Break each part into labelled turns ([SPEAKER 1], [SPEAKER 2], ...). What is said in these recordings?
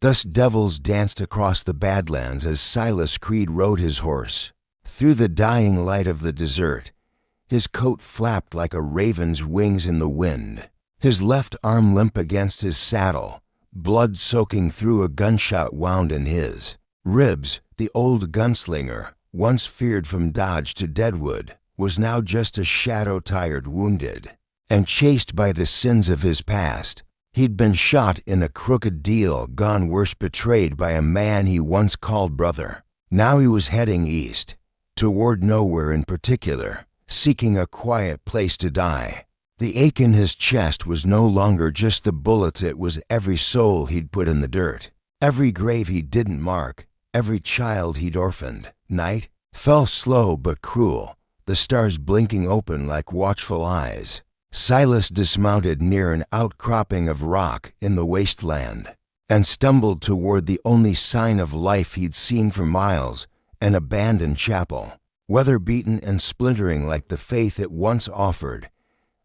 [SPEAKER 1] Thus devils danced across the Badlands as Silas Creed rode his horse. Through the dying light of the desert, his coat flapped like a raven's wings in the wind. His left arm limp against his saddle, blood soaking through a gunshot wound in his ribs. The old gunslinger, once feared from Dodge to Deadwood, was now just a shadow-tired wounded, and chased by the sins of his past. He'd been shot in a crooked deal, gone worse, betrayed by a man he once called brother. Now he was heading east, toward nowhere in particular, seeking a quiet place to die. The ache in his chest was no longer just the bullets, it was every soul he'd put in the dirt, every grave he didn't mark, every child he'd orphaned. Night fell slow but cruel, the stars blinking open like watchful eyes. Silas dismounted near an outcropping of rock in the wasteland and stumbled toward the only sign of life he'd seen for miles, an abandoned chapel, weather-beaten and splintering like the faith it once offered.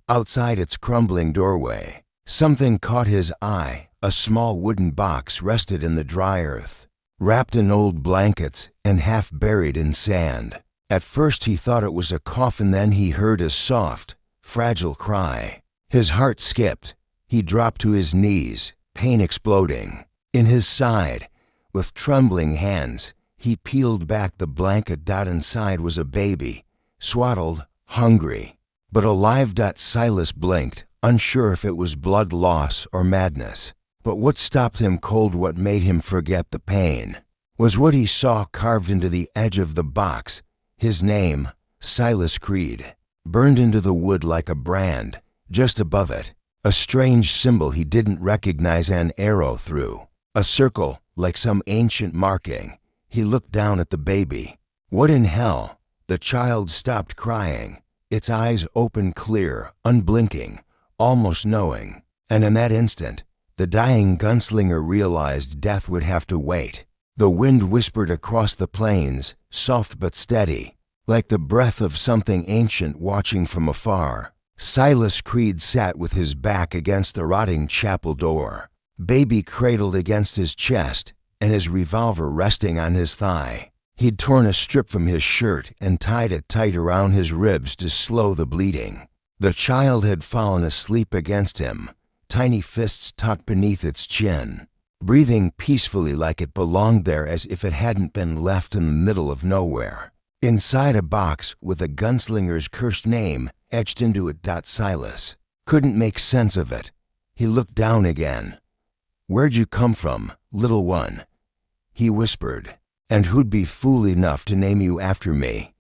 [SPEAKER 1] Outside its crumbling doorway, something caught his eye. A small wooden box rested in the dry earth, wrapped in old blankets and half buried in sand. At first he thought it was a coffin, then he heard a soft, fragile cry. His heart skipped. He dropped to his knees, pain exploding in his side. With trembling hands, he peeled back the blanket. Inside was a baby, swaddled, hungry, but alive. Silas blinked, unsure if it was blood loss or madness. But what stopped him cold, what made him forget the pain, was what he saw carved into the edge of the box. His name, Silas Creed, burned into the wood like a brand. Just above it, a strange symbol he didn't recognize, an arrow through a circle like some ancient marking. He looked down at the baby. What in hell? The child stopped crying, its eyes open clear, unblinking, almost knowing. And in that instant, the dying gunslinger realized death would have to wait. The wind whispered across the plains, soft but steady, like the breath of something ancient watching from afar. Silas Creed sat with his back against the rotting chapel door, baby cradled against his chest, and his revolver resting on his thigh. He'd torn a strip from his shirt and tied it tight around his ribs to slow the bleeding. The child had fallen asleep against him, tiny fists tucked beneath its chin, breathing peacefully like it belonged there, as if it hadn't been left in the middle of nowhere. Inside a box with a gunslinger's cursed name etched into it. Silas couldn't make sense of it. He looked down again. "Where'd you come from, little one?" he whispered. "And who'd be fool enough to name you after me?"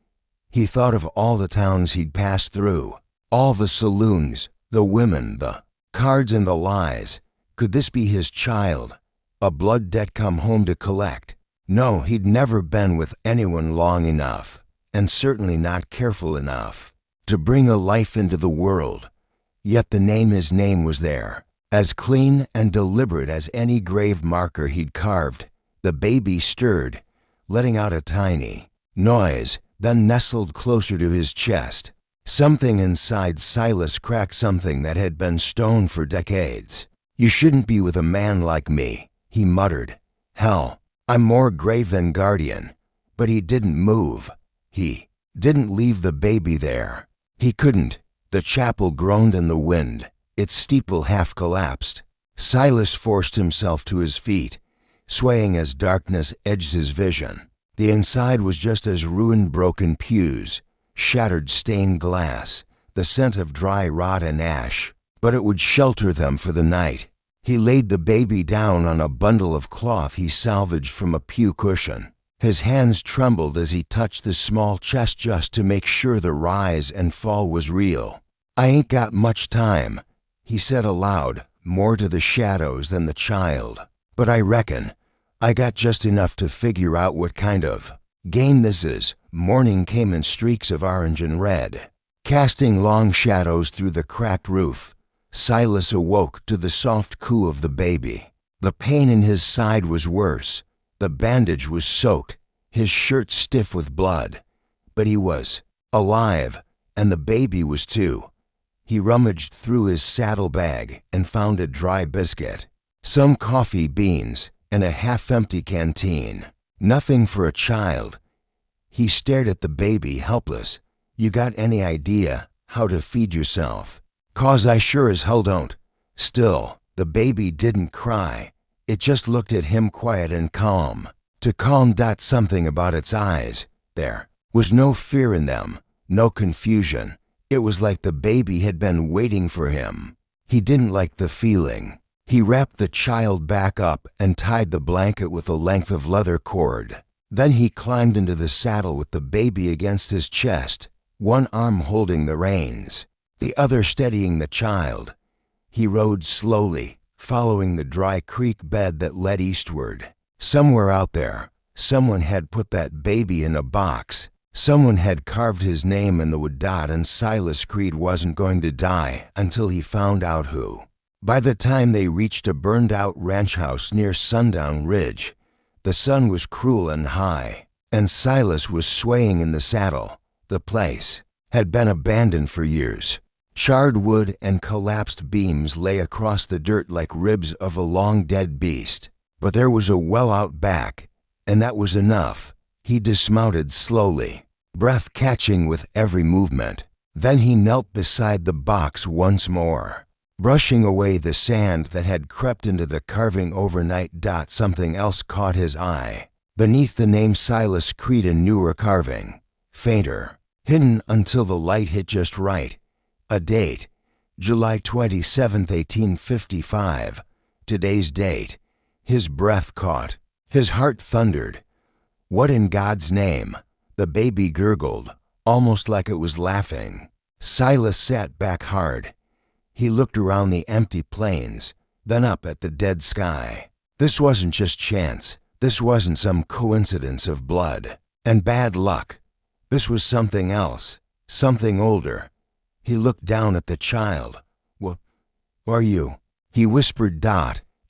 [SPEAKER 1] He thought of all the towns he'd passed through, all the saloons, the women, the cards and the lies. Could this be his child? A blood debt come home to collect? No, he'd never been with anyone long enough, and certainly not careful enough, to bring a life into the world. Yet his name was there, as clean and deliberate as any grave marker he'd carved. The baby stirred, letting out a tiny noise, then nestled closer to his chest. Something inside Silas cracked, something that had been stone for decades. "You shouldn't be with a man like me," he muttered. "Hell, I'm more grave than guardian." But he didn't move. He didn't leave the baby there. He couldn't. The chapel groaned in the wind, its steeple half collapsed. Silas forced himself to his feet, swaying as darkness edged his vision. The inside was just as ruined, broken pews, shattered stained glass, the scent of dry rot and ash, but it would shelter them for the night. He laid the baby down on a bundle of cloth he salvaged from a pew cushion. His hands trembled as he touched the small chest just to make sure the rise and fall was real. "I ain't got much time," he said aloud, more to the shadows than the child. "But I reckon I got just enough to figure out what kind of game this is." Morning came in streaks of orange and red, casting long shadows through the cracked roof. Silas awoke to the soft coo of the baby. The pain in his side was worse. The bandage was soaked, his shirt stiff with blood. But he was alive, and the baby was too. He rummaged through his saddlebag and found a dry biscuit, some coffee beans, and a half-empty canteen. Nothing for a child. He stared at the baby, helpless. You got any idea how to feed yourself? 'Cause I sure as hell don't. Still, the baby didn't cry. It just looked at him quiet and calm. To calm. Something about its eyes. There was no fear in them, no confusion. It was like the baby had been waiting for him. He didn't like the feeling. He wrapped the child back up and tied the blanket with a length of leather cord. Then he climbed into the saddle with the baby against his chest, one arm holding the reins, the other steadying the child. He rode slowly, following the dry creek bed that led eastward. Somewhere out there, someone had put that baby in a box. Someone had carved his name in the wood. And Silas Creed wasn't going to die until he found out who. By the time they reached a burned-out ranch house near Sundown Ridge, the sun was cruel and high, and Silas was swaying in the saddle. The place had been abandoned for years. Charred wood and collapsed beams lay across the dirt like ribs of a long-dead beast. But there was a well out back, and that was enough. He dismounted slowly, breath catching with every movement. Then he knelt beside the box once more, brushing away the sand that had crept into the carving overnight. Something else caught his eye. Beneath the name Silas Creed, a newer carving, fainter, hidden until the light hit just right. A date, July 27, 1855. Today's date. His breath caught. His heart thundered. What in God's name? The baby gurgled, almost like it was laughing. Silas sat back hard. He looked around the empty plains, then up at the dead sky. This wasn't just chance. This wasn't some coincidence of blood and bad luck. This was something else, something older. He looked down at the child. "What are you?" he whispered.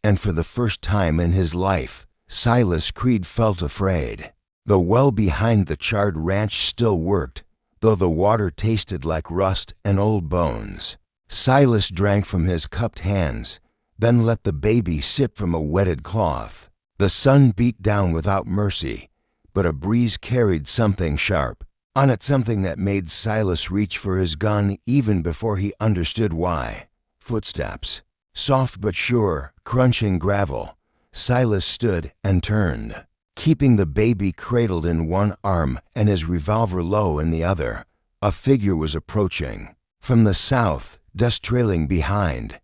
[SPEAKER 1] And for the first time in his life, Silas Creed felt afraid. The well behind the charred ranch still worked, though the water tasted like rust and old bones. Silas drank from his cupped hands, then let the baby sip from a wetted cloth. The sun beat down without mercy, but a breeze carried something sharp on it, something that made Silas reach for his gun even before he understood why. Footsteps, soft but sure, crunching gravel. Silas stood and turned, keeping the baby cradled in one arm and his revolver low in the other. A figure was approaching. From the south, dust trailing behind.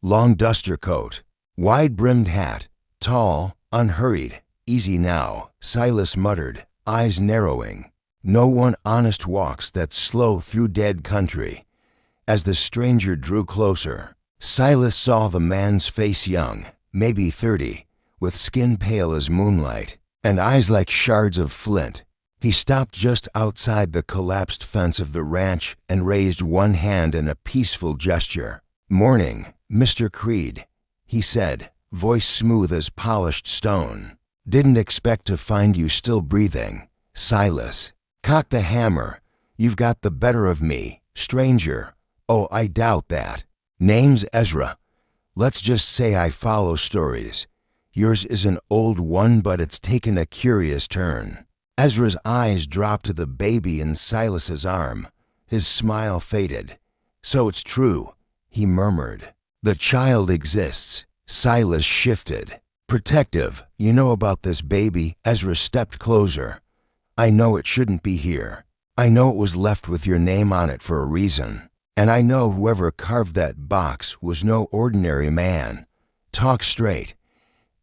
[SPEAKER 1] Long duster coat, wide-brimmed hat, tall, unhurried. "Easy now," Silas muttered, eyes narrowing. No one honest walks that slow through dead country. As the stranger drew closer, Silas saw the man's face, young, maybe 30, with skin pale as moonlight, and eyes like shards of flint. He stopped just outside the collapsed fence of the ranch and raised one hand in a peaceful gesture. "Morning, Mr. Creed," he said, voice smooth as polished stone. "Didn't expect to find you still breathing." Silas cocked the hammer. "You've got the better of me, stranger." "Oh, I doubt that." "Name's Ezra. Let's just say I follow stories. Yours is an old one, but it's taken a curious turn." Ezra's eyes dropped to the baby in Silas's arm. His smile faded. "So it's true," he murmured. "The child exists." Silas shifted. "Protective, you know about this baby?" Ezra stepped closer. "I know it shouldn't be here. I know it was left with your name on it for a reason. And I know whoever carved that box was no ordinary man. Talk straight."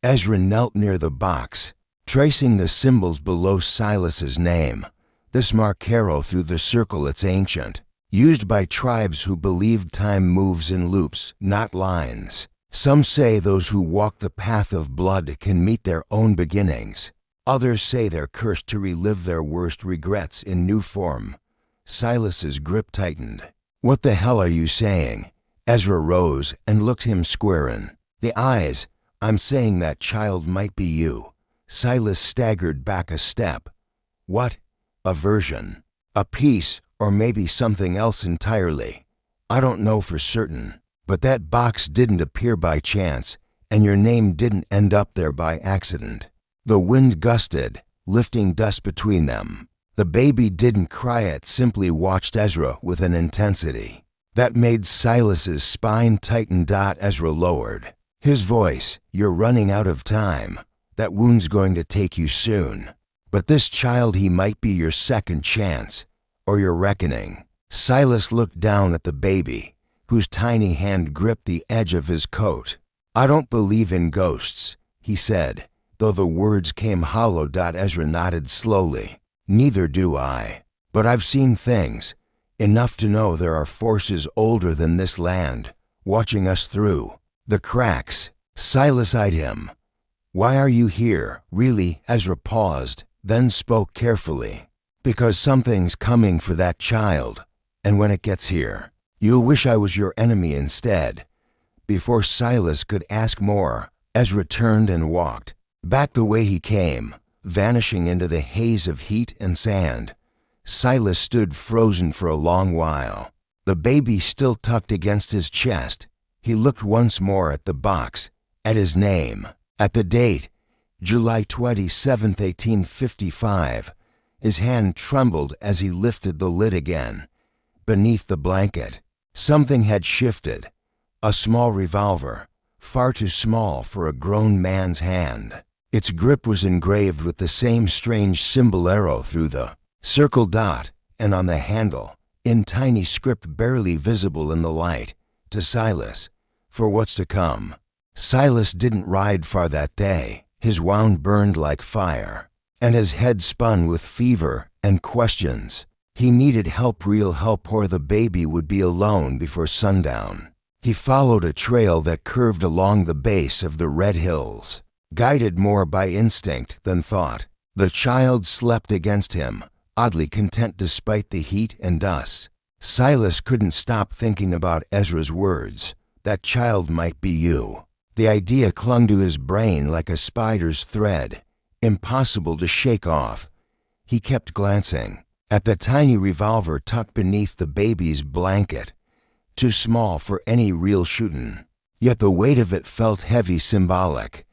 [SPEAKER 1] Ezra knelt near the box, tracing the symbols below Silas's name. "This mark arrow through the circle, it's ancient, used by tribes who believed time moves in loops, not lines. Some say those who walk the path of blood can meet their own beginnings. Others say they're cursed to relive their worst regrets in new form." Silas's grip tightened. "What the hell are you saying?" Ezra rose and looked him square in the eyes. "I'm saying that child might be you." Silas staggered back a step. "What? A version? A piece, or maybe something else entirely? I don't know for certain. But that box didn't appear by chance, and your name didn't end up there by accident. The wind gusted, lifting dust between them. The baby didn't cry, it simply watched Ezra with an intensity that made Silas's spine tighten. Ezra lowered his voice. You're running out of time. That wound's going to take you soon. But this child, he might be your second chance, or your reckoning. Silas looked down at the baby, whose tiny hand gripped the edge of his coat. I don't believe in ghosts, he said, though the words came hollow. Ezra nodded slowly. Neither do I. But I've seen things, enough to know there are forces older than this land, watching us through the cracks. Silas eyed him. Why are you here, really? Ezra paused, then spoke carefully. Because something's coming for that child, and when it gets here, you'll wish I was your enemy instead. Before Silas could ask more, Ezra turned and walked back the way he came, vanishing into the haze of heat and sand. Silas stood frozen for a long while, the baby still tucked against his chest. He looked once more at the box, at his name, at the date, July 27, 1855. His hand trembled as he lifted the lid again. Beneath the blanket, something had shifted. A small revolver, far too small for a grown man's hand. Its grip was engraved with the same strange symbol arrow through the circle dot, and on the handle, in tiny script barely visible in the light, to Silas, for what's to come. Silas didn't ride far that day. His wound burned like fire, and his head spun with fever and questions. He needed help, real help, or the baby would be alone before sundown. He followed a trail that curved along the base of the Red Hills, guided more by instinct than thought. The child slept against him, oddly content despite the heat and dust. Silas couldn't stop thinking about Ezra's words. That child might be you. The idea clung to his brain like a spider's thread, impossible to shake off. He kept glancing at the tiny revolver tucked beneath the baby's blanket, too small for any real shooting. Yet the weight of it felt heavy, symbolic,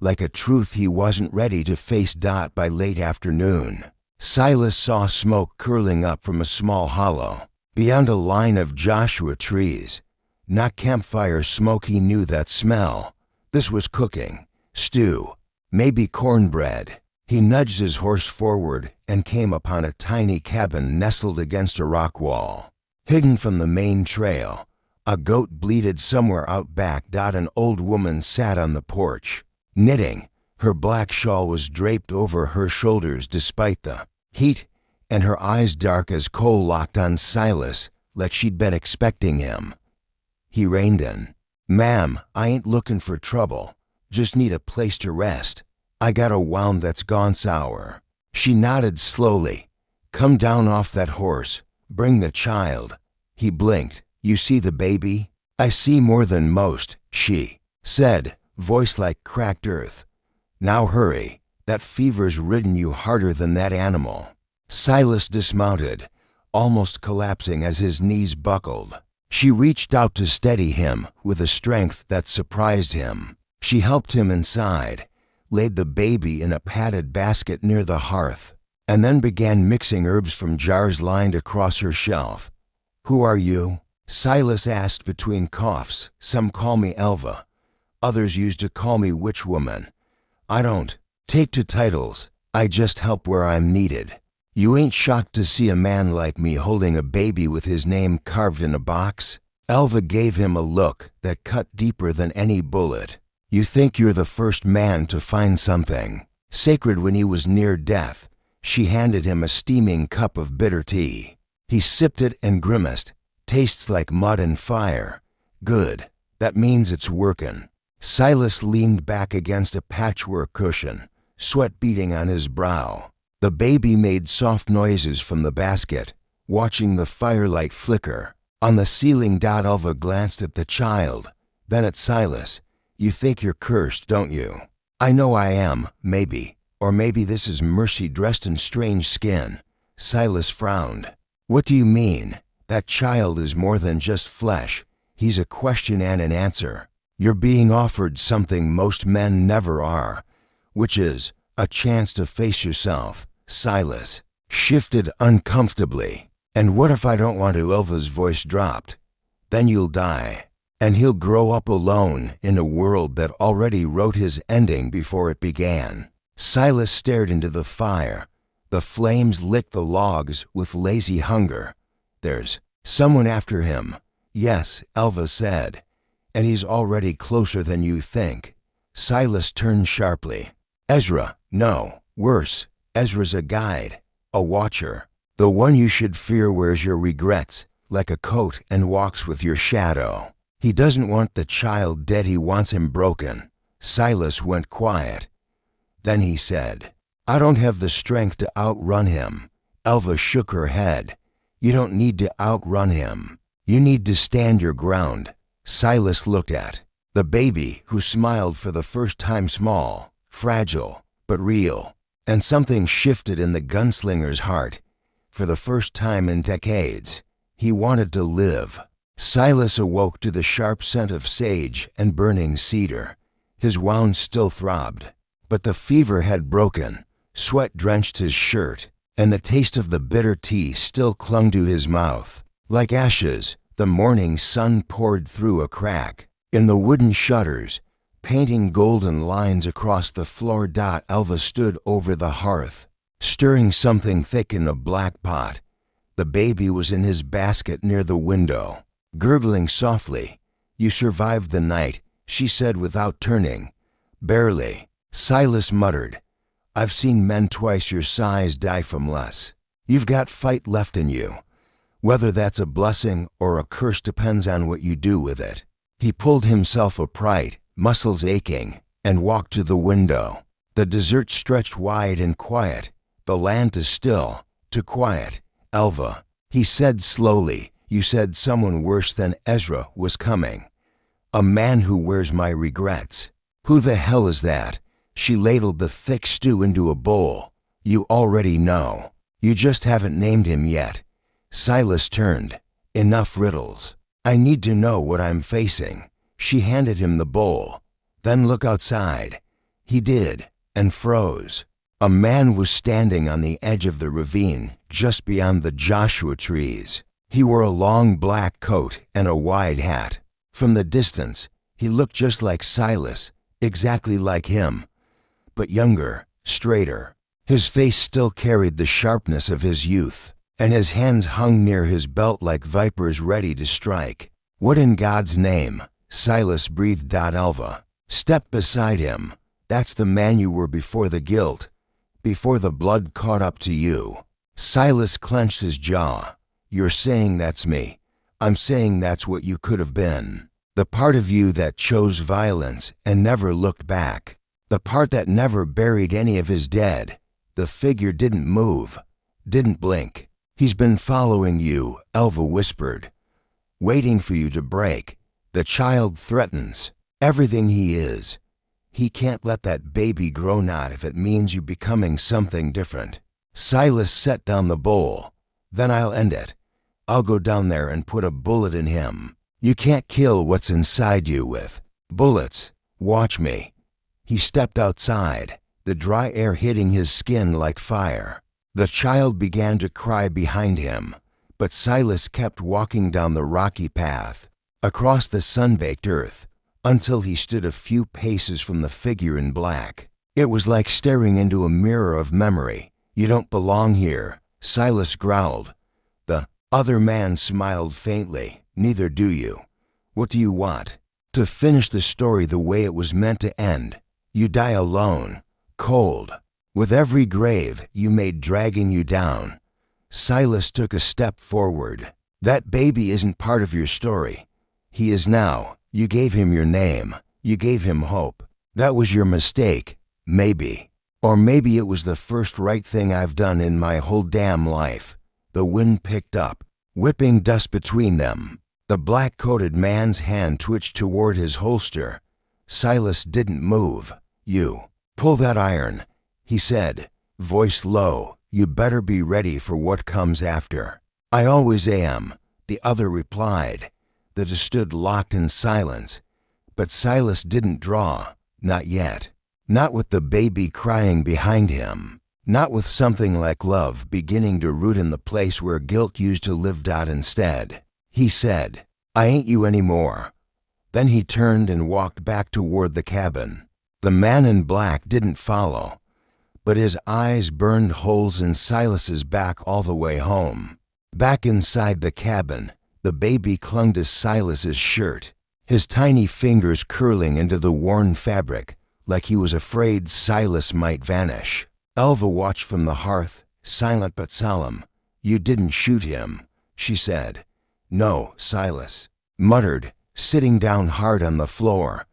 [SPEAKER 1] like a truth he wasn't ready to face. By late afternoon, Silas saw smoke curling up from a small hollow, beyond a line of Joshua trees. Not campfire smoke, he knew that smell. This was cooking, stew, maybe cornbread. He nudged his horse forward and came upon a tiny cabin nestled against a rock wall. Hidden from the main trail, a goat bleated somewhere out back. An old woman sat on the porch, knitting. Her black shawl was draped over her shoulders despite the heat, and her eyes dark as coal locked on Silas, like she'd been expecting him. He reined in. Ma'am, I ain't looking for trouble. Just need a place to rest. I got a wound that's gone sour. She nodded slowly. Come down off that horse. Bring the child. He blinked. You see the baby? I see more than most, she said, voice like cracked earth. Now hurry. That fever's ridden you harder than that animal. Silas dismounted, almost collapsing as his knees buckled. She reached out to steady him with a strength that surprised him. She helped him inside, laid the baby in a padded basket near the hearth, and then began mixing herbs from jars lined across her shelf. Who are you? Silas asked between coughs. Some call me Elva. Others used to call me witch woman. I don't take to titles. I just help where I'm needed. You ain't shocked to see a man like me holding a baby with his name carved in a box? Elva gave him a look that cut deeper than any bullet. You think you're the first man to find something sacred when he was near death. She handed him a steaming cup of bitter tea. He sipped it and grimaced. Tastes like mud and fire. Good. That means it's workin'. Silas leaned back against a patchwork cushion, sweat beading on his brow. The baby made soft noises from the basket, watching the firelight flicker on the ceiling. Elva glanced at the child, then at Silas. You think you're cursed, don't you? I know I am, maybe. Or maybe this is mercy dressed in strange skin. Silas frowned. What do you mean? That child is more than just flesh. He's a question and an answer. You're being offered something most men never are, which is a chance to face yourself. Silas shifted uncomfortably. And what if I don't want to? Elva's voice dropped. Then you'll die, and he'll grow up alone in a world that already wrote his ending before it began. Silas stared into the fire. The flames licked the logs with lazy hunger. There's someone after him. Yes, Elva said, and he's already closer than you think. Silas turned sharply. Ezra, no, worse. Ezra's a guide, a watcher. The one you should fear wears your regrets like a coat and walks with your shadow. He doesn't want the child dead, he wants him broken. Silas went quiet. Then he said, I don't have the strength to outrun him. Elva shook her head. You don't need to outrun him. You need to stand your ground. Silas looked at the baby, who smiled for the first time, small, fragile, but real. And something shifted in the gunslinger's heart. For the first time in decades, he wanted to live. Silas awoke to the sharp scent of sage and burning cedar. His wounds still throbbed, but the fever had broken. Sweat drenched his shirt, and the taste of the bitter tea still clung to his mouth. Like ashes, the morning sun poured through a crack in the wooden shutters, painting golden lines across the floor. Elva stood over the hearth, stirring something thick in a black pot. The baby was in his basket near the window, gurgling softly. You survived the night, she said without turning. Barely. Silas muttered. I've seen men twice your size die from less. You've got fight left in you. Whether that's a blessing or a curse depends on what you do with it. He pulled himself upright, muscles aching, and walked to the window. The desert stretched wide and quiet. The land is still, too quiet. Elva, he said slowly, you said someone worse than Ezra was coming. A man who wears my regrets. Who the hell is that? She ladled the thick stew into a bowl. You already know. You just haven't named him yet. Silas turned. Enough riddles. I need to know what I'm facing. She handed him the bowl. Then look outside. He did, and froze. A man was standing on the edge of the ravine, just beyond the Joshua trees. He wore a long black coat and a wide hat. From the distance, he looked just like Silas, exactly like him, but younger, straighter. His face still carried the sharpness of his youth, and his hands hung near his belt like vipers ready to strike. What in God's name? Silas breathed. Elva stepped beside him. That's the man you were before the guilt, before the blood caught up to you. Silas clenched his jaw. You're saying that's me. I'm saying that's what you could have been. The part of you that chose violence and never looked back. The part that never buried any of his dead. The figure didn't move, didn't blink. He's been following you, Elva whispered, waiting for you to break. The child threatens everything he is. He can't let that baby grow, not if it means you becoming something different. Silas set down the bowl. Then I'll end it. I'll go down there and put a bullet in him. You can't kill what's inside you with bullets. Watch me. He stepped outside, the dry air hitting his skin like fire. The child began to cry behind him, but Silas kept walking down the rocky path, across the sun-baked earth, until he stood a few paces from the figure in black. It was like staring into a mirror of memory. You don't belong here, Silas growled. The other man smiled faintly. Neither do you. What do you want? To finish the story the way it was meant to end. You die alone, cold, with every grave you made dragging you down. Silas took a step forward. That baby isn't part of your story. He is now. You gave him your name. You gave him hope. That was your mistake, maybe. Or maybe it was the first right thing I've done in my whole damn life. The wind picked up, whipping dust between them. The black-coated man's hand twitched toward his holster. Silas didn't move. You pull that iron, he said, voice low. You better be ready for what comes after. I always am, the other replied. The two stood locked in silence. But Silas didn't draw, not yet. Not with the baby crying behind him. Not with something like love beginning to root in the place where guilt used to live. Instead, he said, "I ain't you anymore." Then he turned and walked back toward the cabin. The man in black didn't follow, but his eyes burned holes in Silas's back all the way home. Back inside the cabin, the baby clung to Silas's shirt, his tiny fingers curling into the worn fabric like he was afraid Silas might vanish. Elva watched from the hearth, silent but solemn. "You didn't shoot him," she said. "No," Silas muttered, sitting down hard on the floor.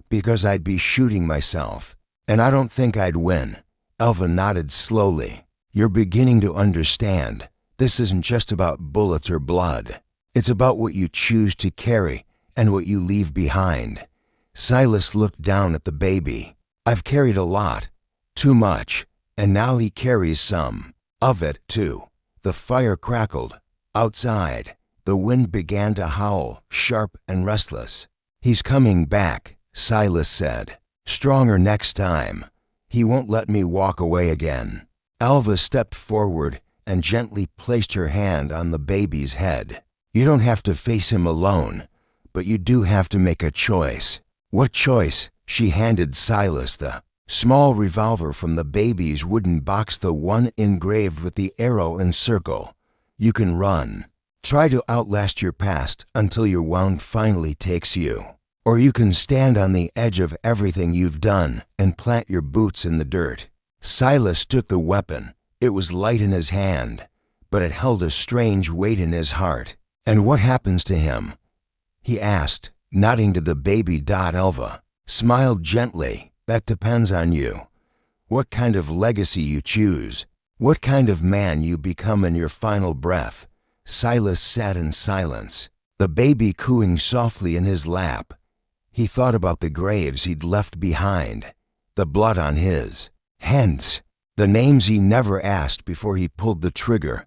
[SPEAKER 1] "Because I'd be shooting myself, and I don't think I'd win." Elva nodded slowly. "You're beginning to understand. This isn't just about bullets or blood. It's about what you choose to carry and what you leave behind." Silas looked down at the baby. "I've carried a lot, too much, and now he carries some of it, too." The fire crackled. Outside, the wind began to howl, sharp and restless. "He's coming back," Silas said. "Stronger next time. He won't let me walk away again." Alva stepped forward and gently placed her hand on the baby's head. "You don't have to face him alone, but you do have to make a choice." "What choice?" She handed Silas the small revolver from the baby's wooden box, the one engraved with the arrow and circle. "You can run. Try to outlast your past until your wound finally takes you. Or you can stand on the edge of everything you've done and plant your boots in the dirt." Silas took the weapon. It was light in his hand, but it held a strange weight in his heart. "And what happens to him?" he asked, nodding to the baby. Elva smiled gently. "That depends on you. What kind of legacy you choose. What kind of man you become in your final breath." Silas sat in silence, the baby cooing softly in his lap. He thought about the graves he'd left behind, the blood on his hands, the names he never asked before he pulled the trigger.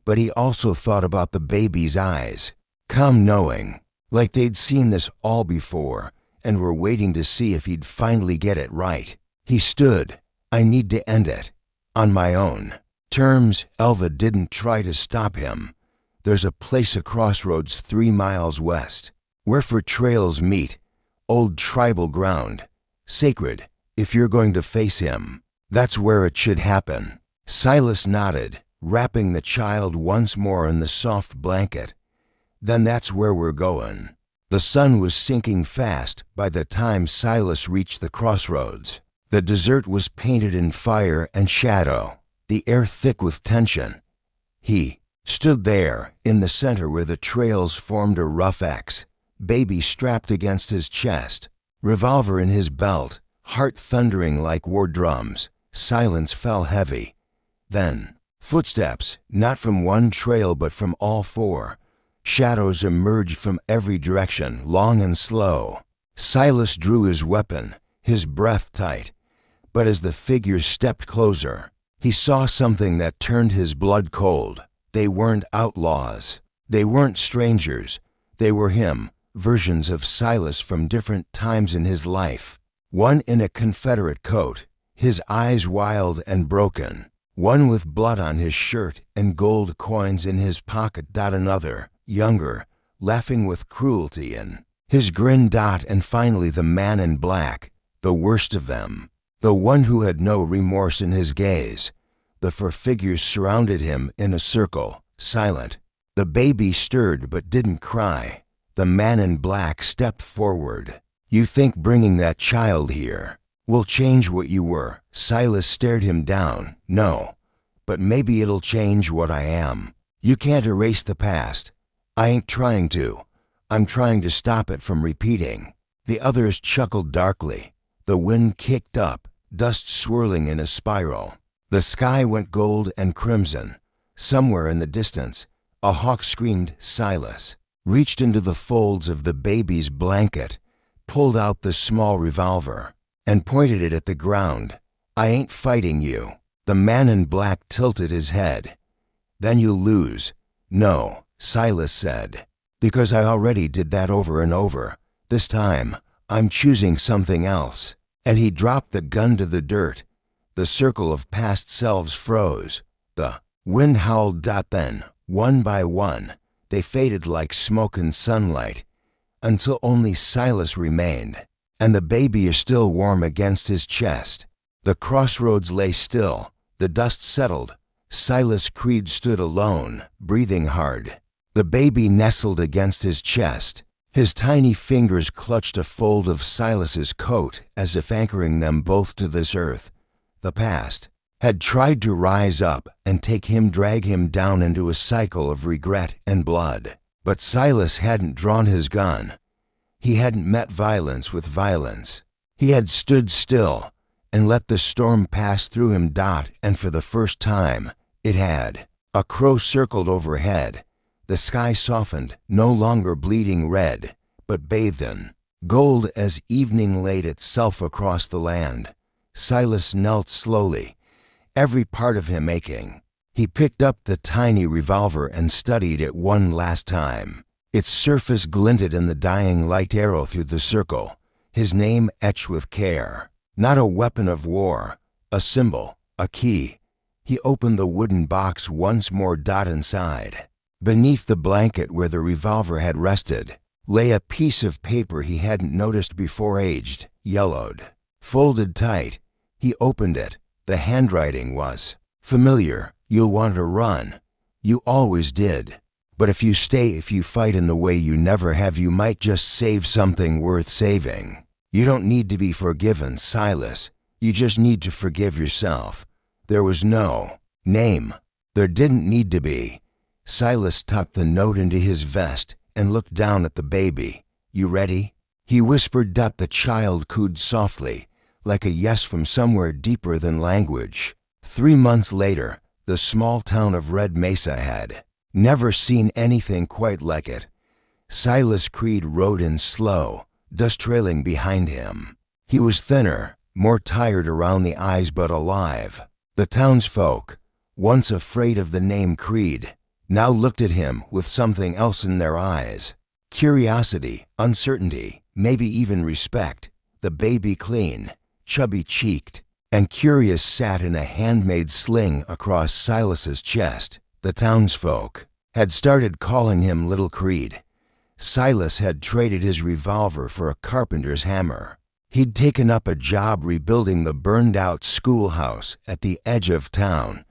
[SPEAKER 1] But he also thought about the baby's eyes, calm, knowing, like they'd seen this all before and were waiting to see if he'd finally get it right. He stood. "I need to end it. On my own terms." Elva didn't try to stop him. "There's a place, a crossroads 3 miles west, where for trails meet. Old tribal ground. Sacred, if you're going to face him. That's where it should happen." Silas nodded, wrapping the child once more in the soft blanket. "Then that's where we're going." The sun was sinking fast by the time Silas reached the crossroads. The desert was painted in fire and shadow, the air thick with tension. He stood there, in the center where the trails formed a rough X, baby strapped against his chest, revolver in his belt, heart thundering like war drums. Silence fell heavy. Then, footsteps, not from one trail but from all 4. Shadows emerged from every direction, long and slow. Silas drew his weapon, his breath tight. But as the figures stepped closer, he saw something that turned his blood cold. They weren't outlaws. They weren't strangers. They were him, versions of Silas from different times in his life. One in a Confederate coat, his eyes wild and broken. One with blood on his shirt and gold coins in his pocket. Another, younger, laughing with cruelty in his grin. And finally the man in black, the worst of them, the one who had no remorse in his gaze. The 4 figures surrounded him in a circle, silent. The baby stirred but didn't cry. The man in black stepped forward. "You think bringing that child here will change what you were?" Silas stared him down. "No, but maybe it'll change what I am. You can't erase the past. I ain't trying to. I'm trying to stop it from repeating." The others chuckled darkly. The wind kicked up, dust swirling in a spiral. The sky went gold and crimson. Somewhere in the distance, a hawk screamed. Silas reached into the folds of the baby's blanket, pulled out the small revolver, and pointed it at the ground. "I ain't fighting you." The man in black tilted his head. "Then you'll lose." "No," Silas said, "because I already did that over and over. This time, I'm choosing something else. And he dropped the gun to the dirt. The circle of past selves froze. The wind howled. Then, one by one, they faded like smoke and sunlight, until only Silas remained, and the baby is still warm against his chest. The crossroads lay still. The dust settled. Silas Creed stood alone, breathing hard. The baby nestled against his chest. His tiny fingers clutched a fold of Silas's coat as if anchoring them both to this earth. The past had tried to rise up and drag him down into a cycle of regret and blood. But Silas hadn't drawn his gun. He hadn't met violence with violence. He had stood still and let the storm pass through him. And for the first time, it had. A crow circled overhead. The sky softened, no longer bleeding red, but bathed in gold as evening laid itself across the land. Silas knelt slowly, every part of him aching. He picked up the tiny revolver and studied it one last time. Its surface glinted in the dying light. Arrow through the circle, his name etched with care. Not a weapon of war, a symbol, a key. He opened the wooden box once more. Inside, beneath the blanket where the revolver had rested, lay a piece of paper he hadn't noticed before. Aged, yellowed, folded tight. He opened it. The handwriting was familiar. You'll want to run. You always did. But if you stay, if you fight in the way you never have, you might just save something worth saving. You don't need to be forgiven, Silas. You just need to forgive yourself. There was no name. There didn't need to be. Silas tucked the note into his vest and looked down at the baby. You ready? He whispered. The child cooed softly, like a yes from somewhere deeper than language. 3 months later, the small town of Red Mesa had never seen anything quite like it. Silas Creed rode in slow, dust trailing behind him. He was thinner, more tired around the eyes, but alive. The townsfolk, once afraid of the name Creed, now looked at him with something else in their eyes. Curiosity, uncertainty, maybe even respect. The baby, clean, chubby-cheeked, and curious, sat in a handmade sling across Silas's chest. The townsfolk had started calling him Little Creed. Silas had traded his revolver for a carpenter's hammer. He'd taken up a job rebuilding the burned-out schoolhouse at the edge of town.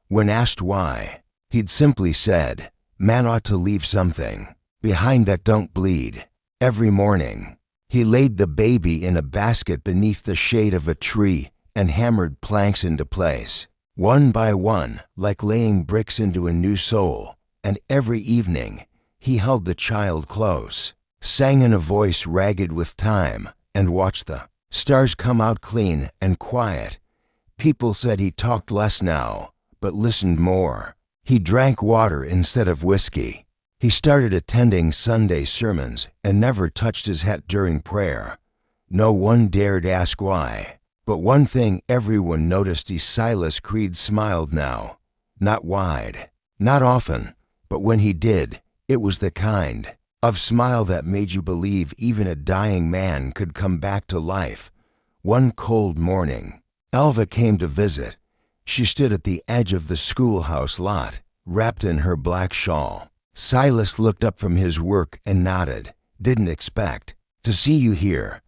[SPEAKER 1] When asked why, he'd simply said, "Man ought to leave something behind that don't bleed." Every morning, he laid the baby in a basket beneath the shade of a tree and hammered planks into place, one by one, like laying bricks into a new soul. And every evening, he held the child close, sang in a voice ragged with time, and watched the stars come out clean and quiet. People said he talked less now, but listened more. He drank water instead of whiskey. He started attending Sunday sermons and never touched his hat during prayer. No one dared ask why. But one thing everyone noticed: Silas Creed smiled now. Not wide, not often, but when he did, it was the kind of smile that made you believe even a dying man could come back to life. One cold morning, Alva came to visit. She stood at the edge of the schoolhouse lot, wrapped in her black shawl. Silas looked up from his work and nodded. "Didn't expect to see you here.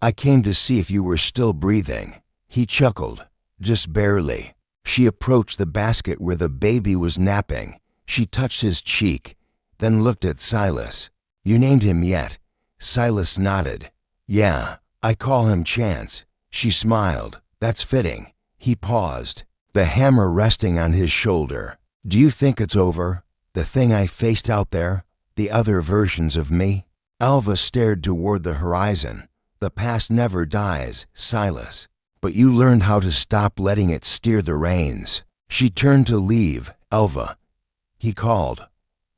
[SPEAKER 1] I came to see if you were still breathing." He chuckled, "Just barely." She approached the basket where the baby was napping. She touched his cheek, then looked at Silas. "You named him yet?" Silas nodded. "Yeah, I call him Chance." She smiled. "That's fitting." He paused, the hammer resting on his shoulder. "Do you think it's over? The thing I faced out there? The other versions of me?" Alva stared toward the horizon. "The past never dies, Silas. But you learned how to stop letting it steer the reins." She turned to leave. "Alva," he called.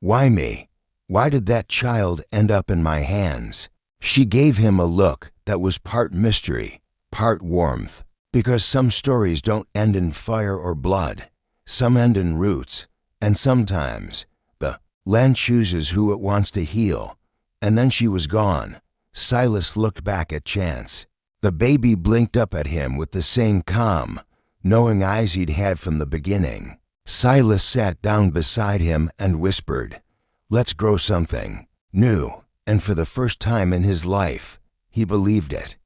[SPEAKER 1] "Why me? Why did that child end up in my hands?" She gave him a look that was part mystery, part warmth. "Because some stories don't end in fire or blood. Some end in roots. And sometimes the land chooses who it wants to heal." And then she was gone. Silas looked back at Chance. The baby blinked up at him with the same calm, knowing eyes he'd had from the beginning. Silas sat down beside him and whispered, "Let's grow something new." And for the first time in his life, he believed it.